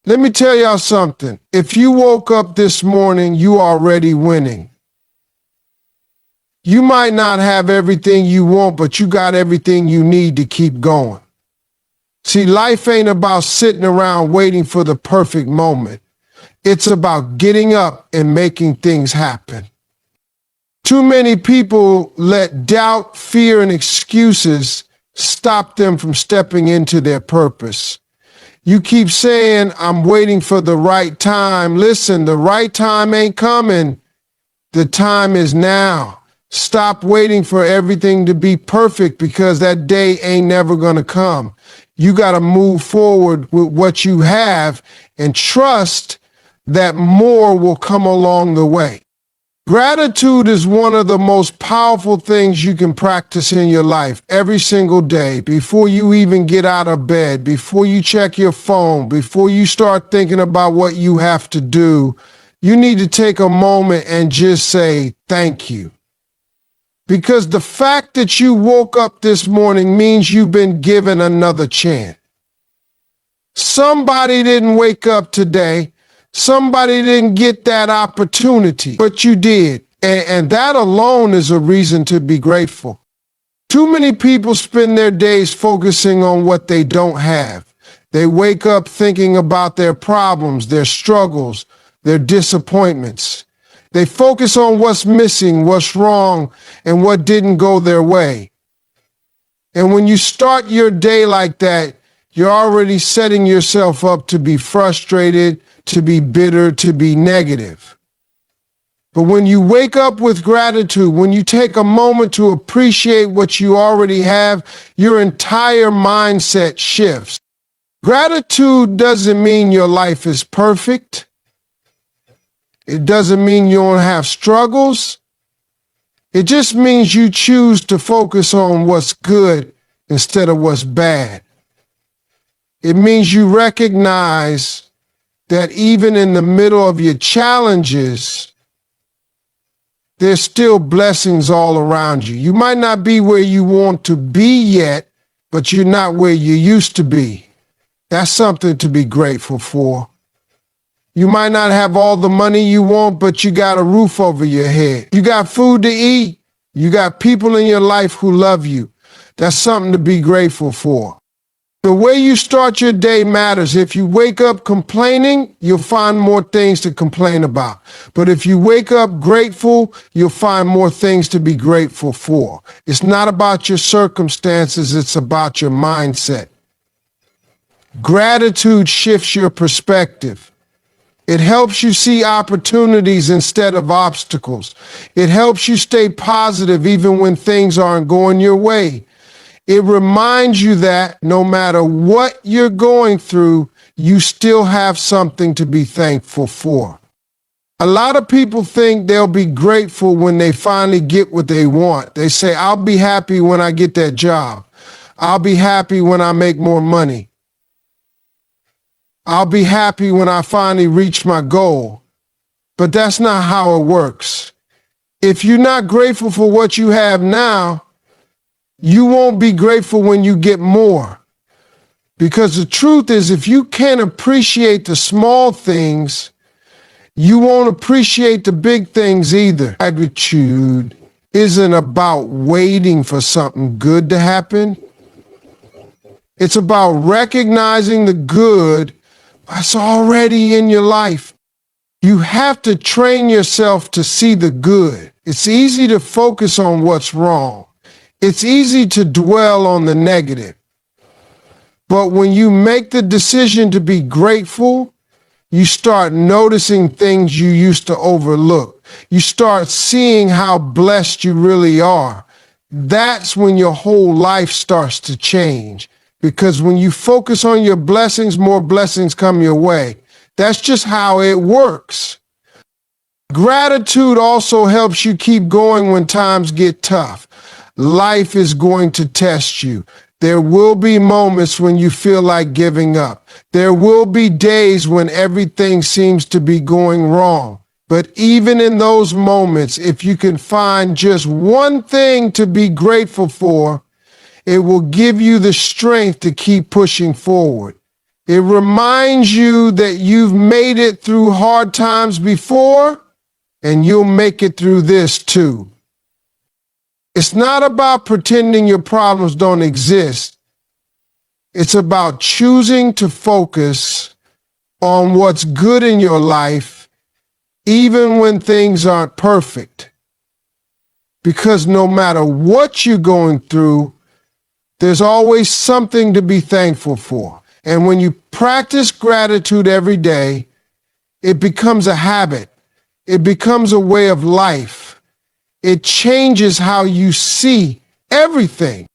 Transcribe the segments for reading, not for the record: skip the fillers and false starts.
Let me tell y'all something. If you woke up this morning, you already winning. You might not have everything you want, but you got everything you need to keep going. See, life ain't about sitting around waiting for the perfect moment. It's about getting up and making things happen. Too many people let doubt, fear, and excuses stop them from stepping into their purpose. You keep saying, I'm waiting for the right time. Listen, the right time ain't coming. The time is now. Stop waiting for everything to be perfect because that day ain't never going to come. You got to move forward with what you have and trust that more will come along the way. Gratitude is one of the most powerful things you can practice in your life every single day. Before you even get out of bed, before you check your phone, before you start thinking about what you have to do, you need to take a moment and just say thank you. Because the fact that you woke up this morning means you've been given another chance. Somebody didn't wake up today. Somebody didn't get that opportunity, but you did. And that alone is a reason to be grateful. Too many people spend their days focusing on what they don't have. They wake up thinking about their problems, their struggles, their disappointments. They focus on what's missing, what's wrong, and what didn't go their way. And when you start your day like that, you're already setting yourself up to be frustrated, to be bitter, to be negative. But when you wake up with gratitude, when you take a moment to appreciate what you already have, your entire mindset shifts. Gratitude doesn't mean your life is perfect. It doesn't mean you don't have struggles. It just means you choose to focus on what's good instead of what's bad. It means you recognize that even in the middle of your challenges, there's still blessings all around you. You might not be where you want to be yet, but you're not where you used to be. That's something to be grateful for. You might not have all the money you want, but you got a roof over your head. You got food to eat. You got people in your life who love you. That's something to be grateful for. The way you start your day matters. If you wake up complaining, you'll find more things to complain about. But if you wake up grateful, you'll find more things to be grateful for. It's not about your circumstances, it's about your mindset. Gratitude shifts your perspective. It helps you see opportunities instead of obstacles. It helps you stay positive even when things aren't going your way. It reminds you that no matter what you're going through, you still have something to be thankful for. A lot of people think they'll be grateful when they finally get what they want. They say, I'll be happy when I get that job. I'll be happy when I make more money. I'll be happy when I finally reach my goal. But that's not how it works. If you're not grateful for what you have now, you won't be grateful when you get more. Because the truth is, if you can't appreciate the small things, you won't appreciate the big things either. Gratitude isn't about waiting for something good to happen. It's about recognizing the good that's already in your life. You have to train yourself to see the good. It's easy to focus on what's wrong. It's easy to dwell on the negative. But when you make the decision to be grateful, you start noticing things you used to overlook. You start seeing how blessed you really are. That's when your whole life starts to change. Because when you focus on your blessings, more blessings come your way. That's just how it works. Gratitude also helps you keep going when times get tough. Life is going to test you. There will be moments when you feel like giving up. There will be days when everything seems to be going wrong. But even in those moments, if you can find just one thing to be grateful for, it will give you the strength to keep pushing forward. It reminds you that you've made it through hard times before, and you'll make it through this too. It's not about pretending your problems don't exist. It's about choosing to focus on what's good in your life, even when things aren't perfect. Because no matter what you're going through, there's always something to be thankful for. And when you practice gratitude every day, it becomes a habit. It becomes a way of life. It changes how you see everything.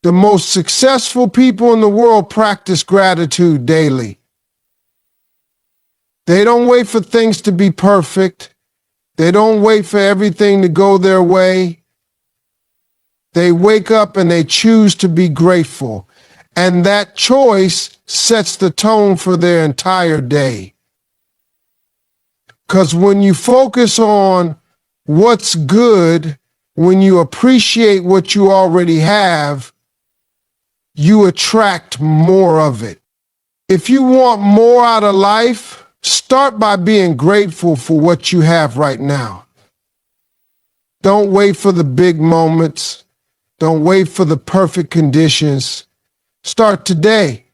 The most successful people in the world practice gratitude daily. They don't wait for things to be perfect. They don't wait for everything to go their way. They wake up and they choose to be grateful. And that choice sets the tone for their entire day. Because when you focus on what's good, when you appreciate what you already have, you attract more of it. If you want more out of life, start by being grateful for what you have right now. Don't wait for the big moments. Don't wait for the perfect conditions. Start today.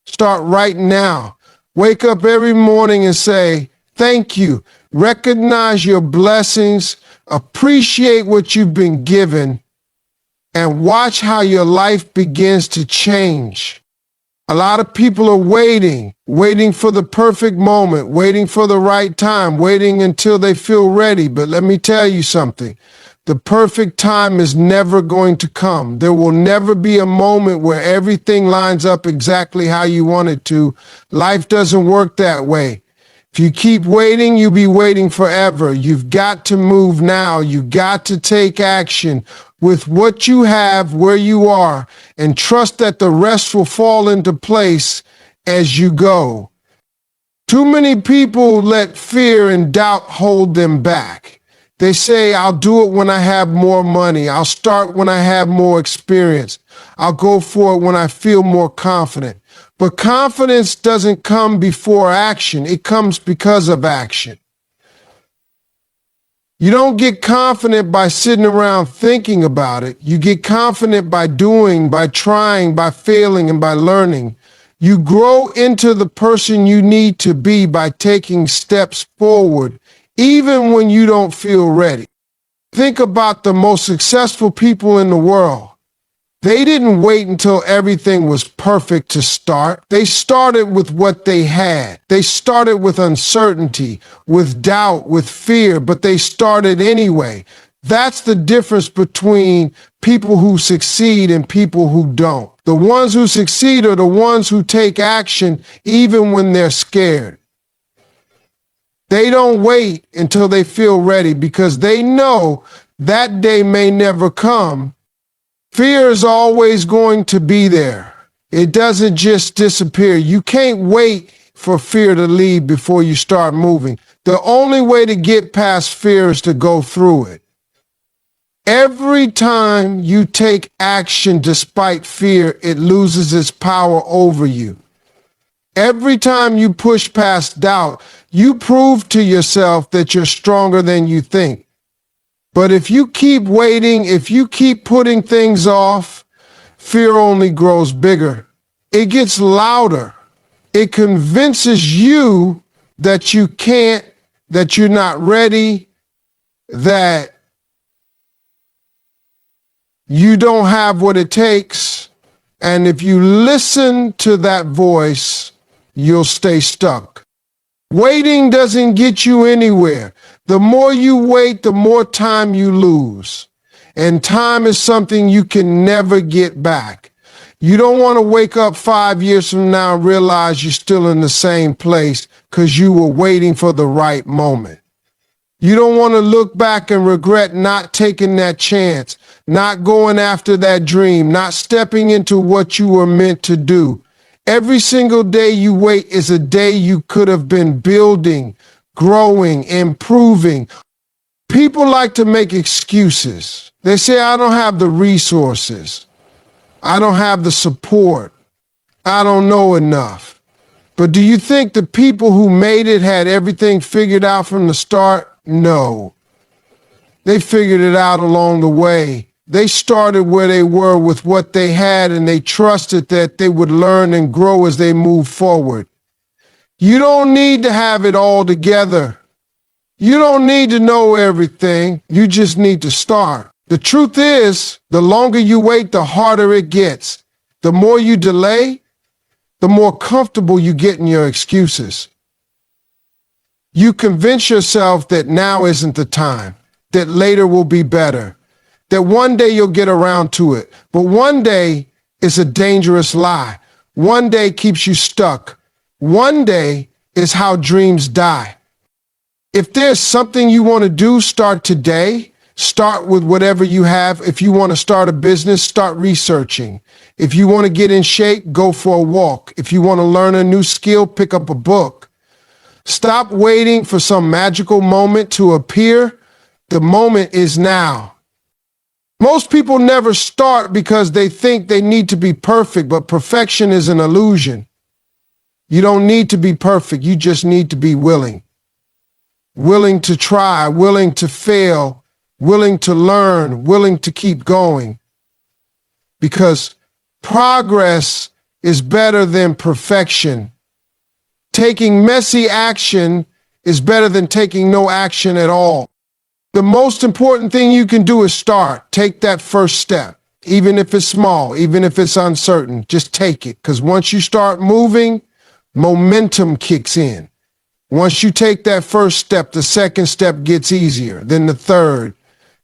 Start right now. Wake up every morning and say, thank you. Recognize your blessings. Appreciate what you've been given. And watch how your life begins to change. A lot of people are waiting for the perfect moment, waiting for the right time, waiting until they feel ready. But let me tell you something. The perfect time is never going to come. There will never be a moment where everything lines up exactly how you want it to. Life doesn't work that way. If you keep waiting, you'll be waiting forever. You've got to move now. You've got to take action with what you have where you are and trust that the rest will fall into place as you go. Too many people let fear and doubt hold them back. They say, I'll do it when I have more money. I'll start when I have more experience. I'll go for it when I feel more confident. But confidence doesn't come before action. It comes because of action. You don't get confident by sitting around thinking about it. You get confident by doing, by trying, by failing, and by learning. You grow into the person you need to be by taking steps forward, even when you don't feel ready. Think about the most successful people in the world. They didn't wait until everything was perfect to start. They started with what they had. They started with uncertainty, with doubt, with fear, but they started anyway. That's the difference between people who succeed and people who don't. The ones who succeed are the ones who take action even when they're scared. They don't wait until they feel ready because they know that day may never come. Fear is always going to be there. It doesn't just disappear. You can't wait for fear to leave before you start moving. The only way to get past fear is to go through it. Every time you take action despite fear, it loses its power over you. Every time you push past doubt, you prove to yourself that you're stronger than you think. But if you keep waiting, if you keep putting things off, fear only grows bigger. It gets louder. It convinces you that you can't, that you're not ready, that you don't have what it takes. And if you listen to that voice, you'll stay stuck. Waiting doesn't get you anywhere. The more you wait, the more time you lose. And time is something you can never get back. You don't want to wake up 5 years from now and realize you're still in the same place because you were waiting for the right moment. You don't want to look back and regret not taking that chance, not going after that dream, not stepping into what you were meant to do. Every single day you wait is a day you could have been building, growing, improving. People like to make excuses. They say, I don't have the resources. I don't have the support. I don't know enough. But do you think the people who made it had everything figured out from the start? No. They figured it out along the way. They started where they were with what they had, and they trusted that they would learn and grow as they move forward. You don't need to have it all together. You don't need to know everything. You just need to start. The truth is, the longer you wait, the harder it gets. The more you delay, the more comfortable you get in your excuses. You convince yourself that now isn't the time, that later will be better, that one day you'll get around to it. But one day is a dangerous lie. One day keeps you stuck. One day is how dreams die. If there's something you want to do, start today. Start with whatever you have. If you want to start a business, start researching. If you want to get in shape, go for a walk. If you want to learn a new skill, pick up a book. Stop waiting for some magical moment to appear. The moment is now. Most people never start because they think they need to be perfect, but perfection is an illusion. You don't need to be perfect. You just need to be willing. Willing to try, willing to fail, willing to learn, willing to keep going. Because progress is better than perfection. Taking messy action is better than taking no action at all. The most important thing you can do is start. Take that first step. Even if it's small, even if it's uncertain, just take it. Because once you start moving, momentum kicks in. Once you take that first step, the second step gets easier, then the third,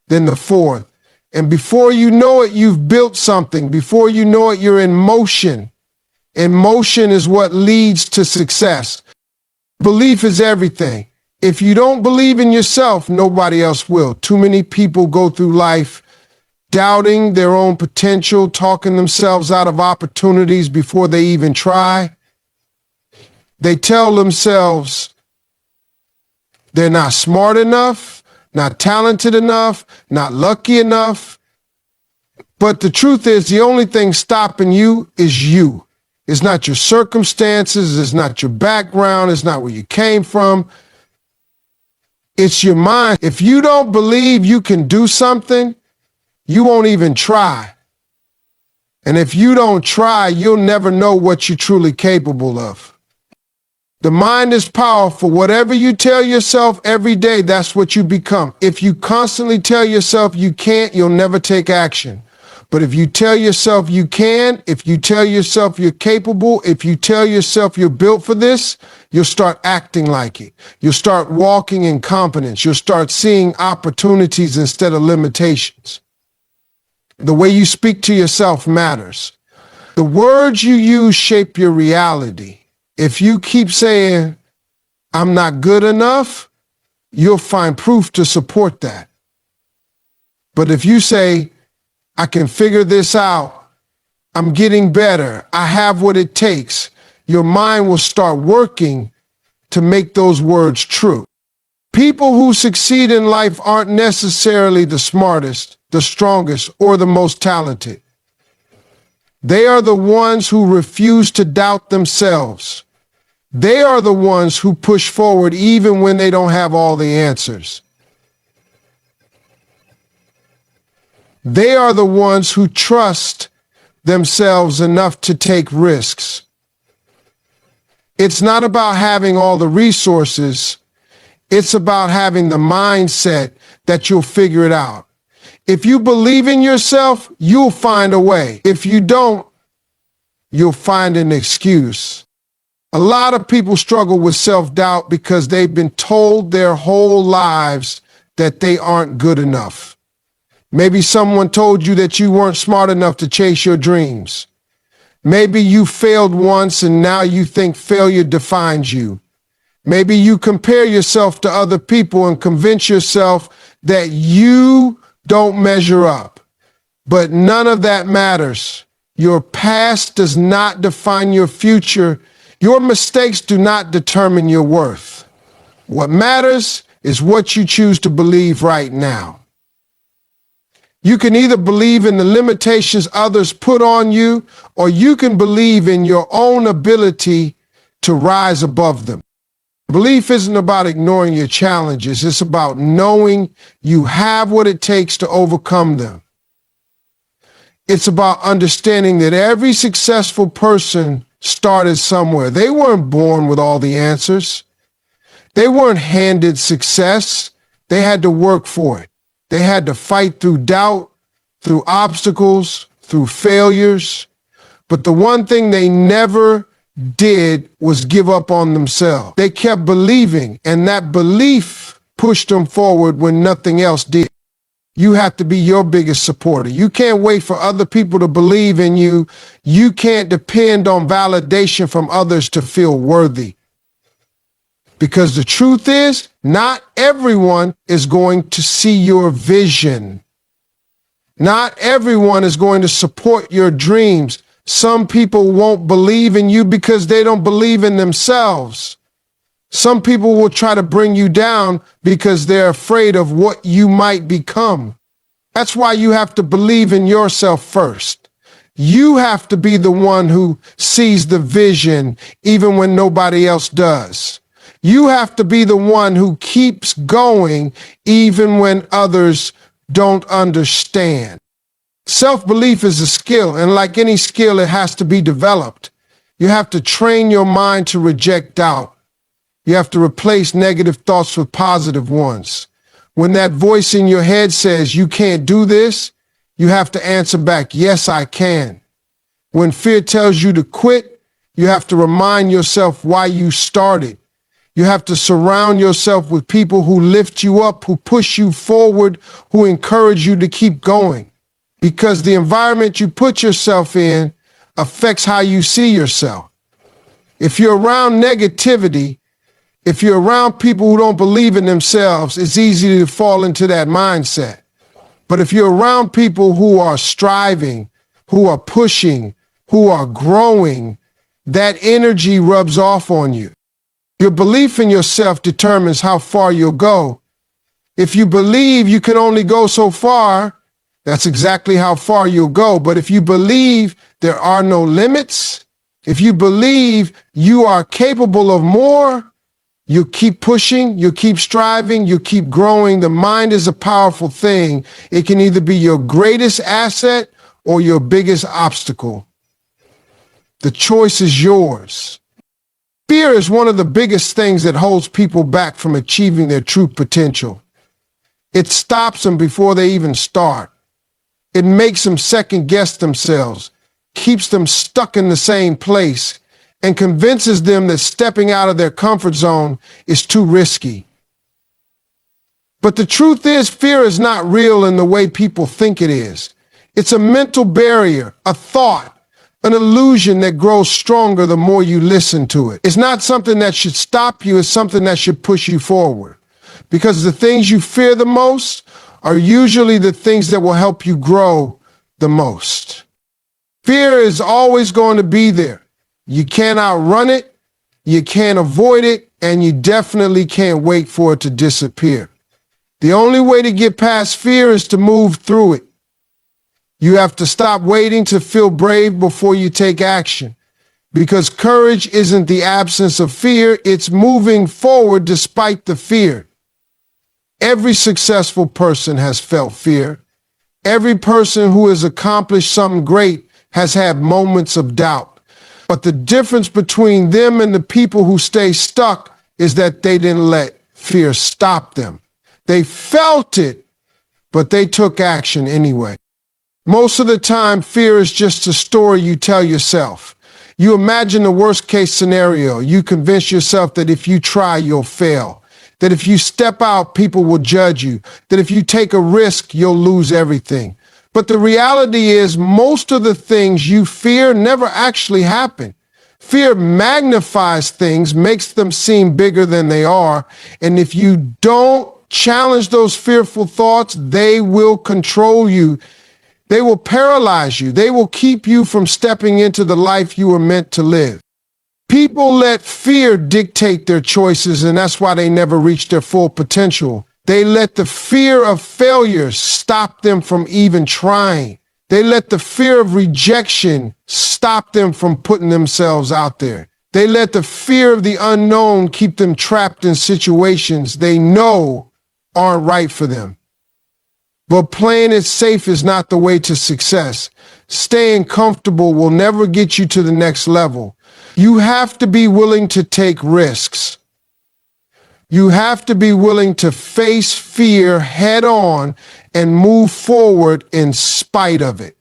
then the fourth. And before you know it, you've built something. Before you know it, you're in motion. And motion is what leads to success. Belief is everything. If you don't believe in yourself, nobody else will. Too many people go through life doubting their own potential, talking themselves out of opportunities before they even try. They tell themselves they're not smart enough, not talented enough, not lucky enough. But the truth is, the only thing stopping you is you. It's not your circumstances. It's not your background. It's not where you came from. It's your mind. If you don't believe you can do something, you won't even try. And if you don't try, you'll never know what you're truly capable of. The mind is powerful. Whatever you tell yourself every day, that's what you become. If you constantly tell yourself you can't, you'll never take action. But if you tell yourself you can, if you tell yourself you're capable, if you tell yourself you're built for this, you'll start acting like it. You'll start walking in competence. You'll start seeing opportunities instead of limitations. The way you speak to yourself matters. The words you use shape your reality. If you keep saying, I'm not good enough, you'll find proof to support that. But if you say, I can figure this out, I'm getting better, I have what it takes, your mind will start working to make those words true. People who succeed in life aren't necessarily the smartest, the strongest, or the most talented. They are the ones who refuse to doubt themselves. They are the ones who push forward even when they don't have all the answers. They are the ones who trust themselves enough to take risks. It's not about having all the resources. It's about having the mindset that you'll figure it out. If you believe in yourself, you'll find a way. If you don't, you'll find an excuse. A lot of people struggle with self-doubt because they've been told their whole lives that they aren't good enough. Maybe someone told you that you weren't smart enough to chase your dreams. Maybe you failed once and now you think failure defines you. Maybe you compare yourself to other people and convince yourself that you don't measure up. But none of that matters. Your past does not define your future. Your mistakes do not determine your worth. What matters is what you choose to believe right now. You can either believe in the limitations others put on you, or you can believe in your own ability to rise above them. Belief isn't about ignoring your challenges. It's about knowing you have what it takes to overcome them. It's about understanding that every successful person started somewhere. They weren't born with all the answers. They weren't handed success. They had to work for it. They had to fight through doubt, through obstacles, through failures. But the one thing they never did was give up on themselves. They kept believing, and that belief pushed them forward when nothing else did. You have to be your biggest supporter. You can't wait for other people to believe in you. You can't depend on validation from others to feel worthy. Because the truth is, not everyone is going to see your vision. Not everyone is going to support your dreams. Some people won't believe in you because they don't believe in themselves. Some people will try to bring you down because they're afraid of what you might become. That's why you have to believe in yourself first. You have to be the one who sees the vision even when nobody else does. You have to be the one who keeps going even when others don't understand. Self-belief is a skill, and like any skill, it has to be developed. You have to train your mind to reject doubt. You have to replace negative thoughts with positive ones. When that voice in your head says you can't do this, you have to answer back, yes, I can. When fear tells you to quit, you have to remind yourself why you started. You have to surround yourself with people who lift you up, who push you forward, who encourage you to keep going. Because the environment you put yourself in affects how you see yourself. If you're around negativity, if you're around people who don't believe in themselves, it's easy to fall into that mindset. But if you're around people who are striving, who are pushing, who are growing, that energy rubs off on you. Your belief in yourself determines how far you'll go. If you believe you can only go so far, that's exactly how far you'll go. But if you believe there are no limits, if you believe you are capable of more, you keep pushing, you keep striving, you keep growing. The mind is a powerful thing. It can either be your greatest asset or your biggest obstacle. The choice is yours. Fear is one of the biggest things that holds people back from achieving their true potential. It stops them before they even start. It makes them second guess themselves, keeps them stuck in the same place, and convinces them that stepping out of their comfort zone is too risky. But the truth is, fear is not real in the way people think it is. It's a mental barrier, a thought, an illusion that grows stronger the more you listen to it. It's not something that should stop you, it's something that should push you forward. Because the things you fear the most are usually the things that will help you grow the most. Fear is always going to be there. You can't outrun it, you can't avoid it, and you definitely can't wait for it to disappear. The only way to get past fear is to move through it. You have to stop waiting to feel brave before you take action. Because courage isn't the absence of fear, it's moving forward despite the fear. Every successful person has felt fear. Every person who has accomplished something great has had moments of doubt. But the difference between them and the people who stay stuck is that they didn't let fear stop them. They felt it, but they took action anyway. Most of the time, fear is just a story you tell yourself. You imagine the worst case scenario. You convince yourself that if you try, you'll fail. That if you step out, people will judge you. That if you take a risk, you'll lose everything. But the reality is, most of the things you fear never actually happen. Fear magnifies things, makes them seem bigger than they are. And if you don't challenge those fearful thoughts, they will control you. They will paralyze you. They will keep you from stepping into the life you were meant to live. People let fear dictate their choices, and that's why they never reach their full potential. They let the fear of failure stop them from even trying. They let the fear of rejection stop them from putting themselves out there. They let the fear of the unknown keep them trapped in situations they know aren't right for them. But playing it safe is not the way to success. Staying comfortable will never get you to the next level. You have to be willing to take risks. You have to be willing to face fear head on and move forward in spite of it.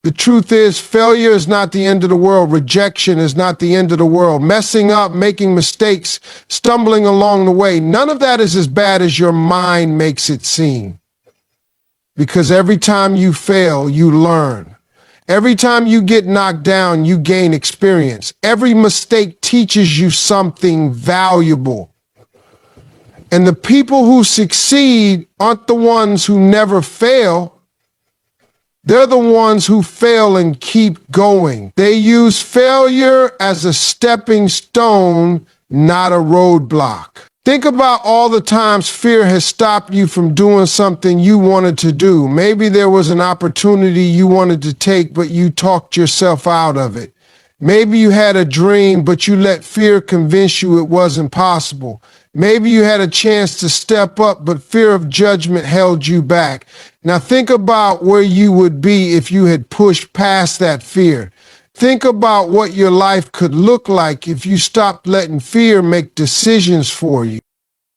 The truth is, failure is not the end of the world. Rejection is not the end of the world. Messing up, making mistakes, stumbling along the way, none of that is as bad as your mind makes it seem. Because every time you fail, you learn. Every time you get knocked down, you gain experience. Every mistake teaches you something valuable. And the people who succeed aren't the ones who never fail. They're the ones who fail and keep going. They use failure as a stepping stone, not a roadblock. Think about all the times fear has stopped you from doing something you wanted to do. Maybe there was an opportunity you wanted to take, but you talked yourself out of it. Maybe you had a dream, but you let fear convince you it wasn't possible. Maybe you had a chance to step up, but fear of judgment held you back. Now think about where you would be if you had pushed past that fear. Think about what your life could look like if you stopped letting fear make decisions for you.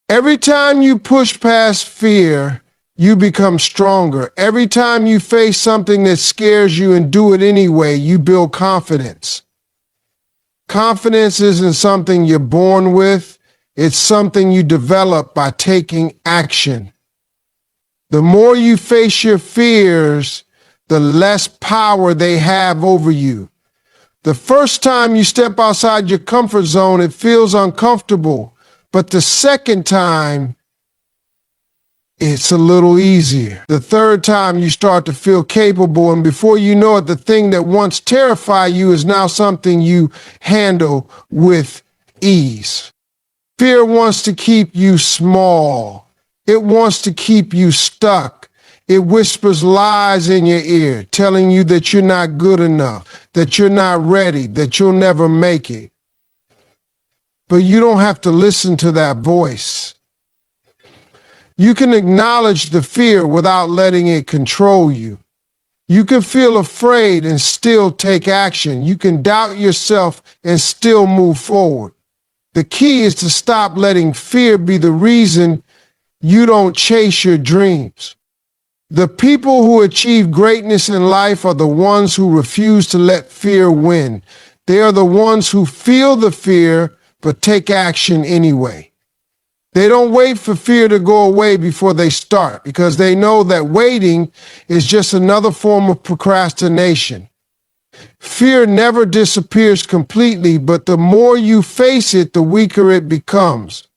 Every time you push past fear, you become stronger. Every time you face something that scares you and do it anyway, you build confidence. Confidence isn't something you're born with. It's something you develop by taking action. The more you face your fears, the less power they have over you. The first time you step outside your comfort zone, it feels uncomfortable. But the second time, it's a little easier. The third time, you start to feel capable, and before you know it, the thing that once terrified you is now something you handle with ease. Fear wants to keep you small. It wants to keep you stuck. It whispers lies in your ear, telling you that you're not good enough, that you're not ready, that you'll never make it. But you don't have to listen to that voice. You can acknowledge the fear without letting it control you. You can feel afraid and still take action. You can doubt yourself and still move forward. The key is to stop letting fear be the reason you don't chase your dreams. The people who achieve greatness in life are the ones who refuse to let fear win. They are the ones who feel the fear but take action anyway. They don't wait for fear to go away before they start, because they know that waiting is just another form of procrastination. Fear never disappears completely, but the more you face it, the weaker it becomes.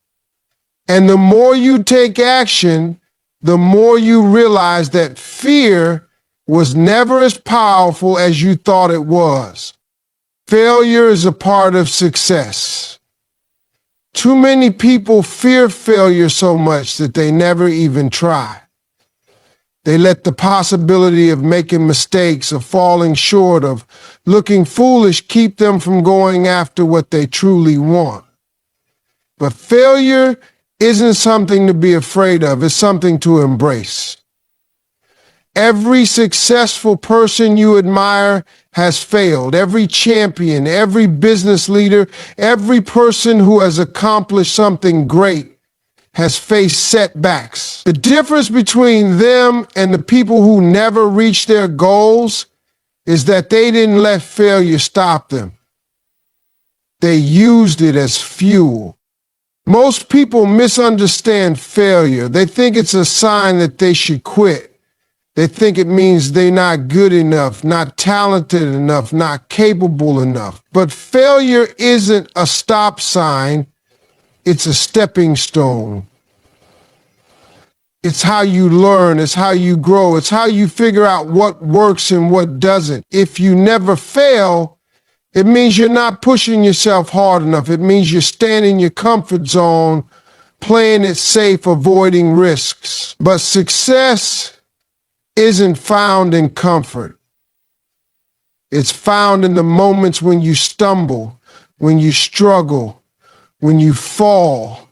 And the more you take action, the more you realize that fear was never as powerful as you thought it was. Failure is a part of success. Too many people fear failure so much that they never even try. They let the possibility of making mistakes, of falling short, of looking foolish keep them from going after what they truly want. But failure isn't something to be afraid of, it's something to embrace. Every successful person you admire has failed. Every champion, every business leader, every person who has accomplished something great has faced setbacks. The difference between them and the people who never reach their goals is that they didn't let failure stop them. They used it as fuel. Most people misunderstand failure. They think it's a sign that they should quit. They think it means they're not good enough, not talented enough, not capable enough. But failure isn't a stop sign. It's a stepping stone. It's how you learn. It's how you grow. It's how you figure out what works and what doesn't. If you never fail, it means you're not pushing yourself hard enough. It means you're staying in your comfort zone playing it safe, avoiding risks. But success isn't found in comfort. It's found in the moments when you stumble, when you struggle, when you fall.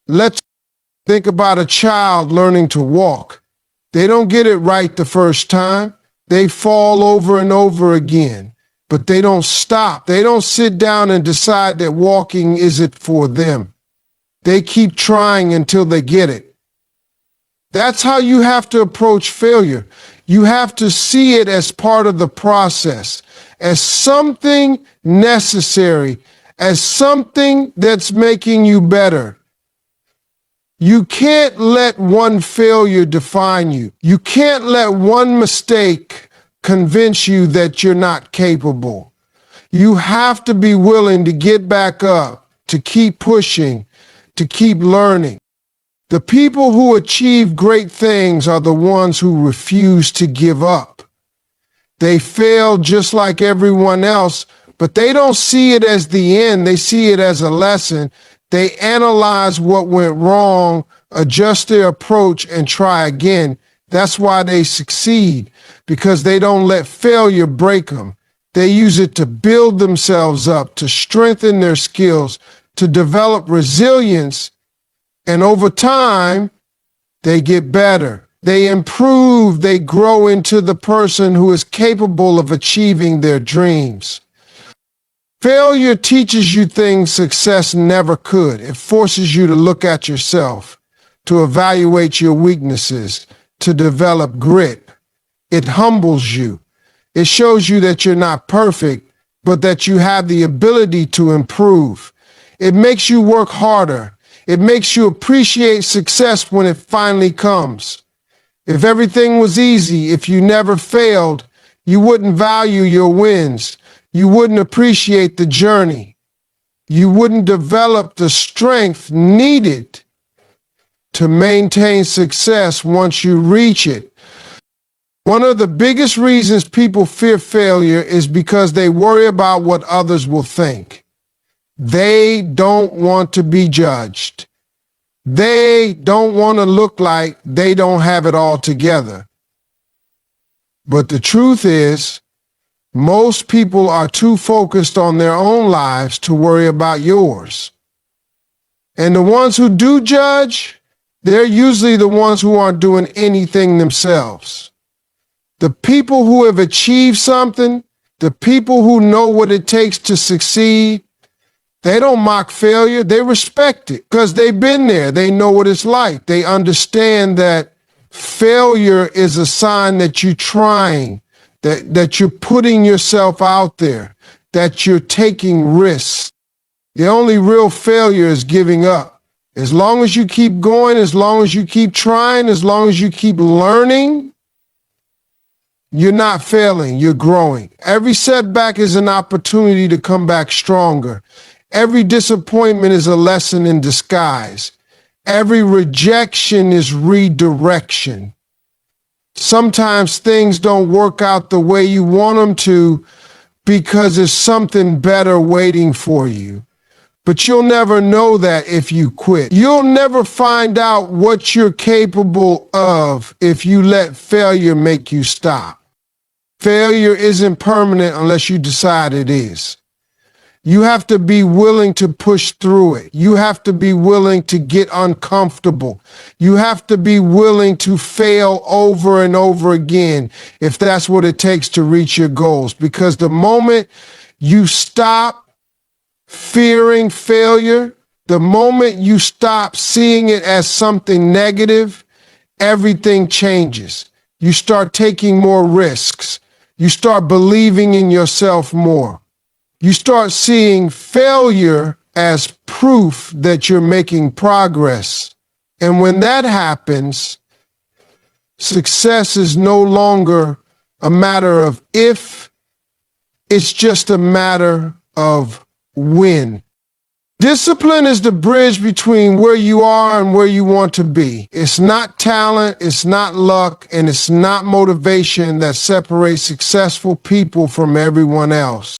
Let's think about a child learning to walk. They don't get it right the first time. They fall over and over again, but they don't stop. They don't sit down and decide that walking isn't for them. They keep trying until they get it. That's how you have to approach failure. You have to see it as part of the process, as something necessary, as something that's making you better. You can't let one failure define you. You can't let one mistake convince you that you're not capable. You have to be willing to get back up, to keep pushing, to keep learning. The people who achieve great things are the ones who refuse to give up. They fail just like everyone else, but they don't see it as the end. They see it as a lesson. They analyze what went wrong, adjust their approach, and try again. That's why they succeed, because they don't let failure break them. They use it to build themselves up, to strengthen their skills, to develop resilience, and over time, they get better. They improve, they grow into the person who is capable of achieving their dreams. Failure teaches you things success never could. It forces you to look at yourself, to evaluate your weaknesses, to develop grit. It humbles you. It shows you that you're not perfect, but that you have the ability to improve. It makes you work harder. It makes you appreciate success when it finally comes. If everything was easy, if you never failed, you wouldn't value your wins. You wouldn't appreciate the journey. You wouldn't develop the strength needed to maintain success once you reach it. One of the biggest reasons people fear failure is because they worry about what others will think. They don't want to be judged. They don't want to look like they don't have it all together. But the truth is, most people are too focused on their own lives to worry about yours. And the ones who do judge, they're usually the ones who aren't doing anything themselves. The people who have achieved something, the people who know what it takes to succeed, they don't mock failure, they respect it because they've been there. They know what it's like. They understand that failure is a sign that you're trying, that you're putting yourself out there, that you're taking risks. The only real failure is giving up. As long as you keep going, as long as you keep trying, as long as you keep learning, you're not failing, you're growing. Every setback is an opportunity to come back stronger. Every disappointment is a lesson in disguise. Every rejection is redirection. Sometimes things don't work out the way you want them to because there's something better waiting for you. But you'll never know that if you quit. You'll never find out what you're capable of if you let failure make you stop. Failure isn't permanent unless you decide it is. You have to be willing to push through it. You have to be willing to get uncomfortable. You have to be willing to fail over and over again if that's what it takes to reach your goals. Because the moment you stop fearing failure, The moment you stop seeing it as something negative, everything changes. You start taking more risks. You start believing in yourself more. You start seeing failure as proof that you're making progress. And when that happens, success is no longer a matter of if, it's just a matter of when. Discipline is the bridge between where you are and where you want to be. It's not talent, it's not luck, and it's not motivation that separates successful people from everyone else.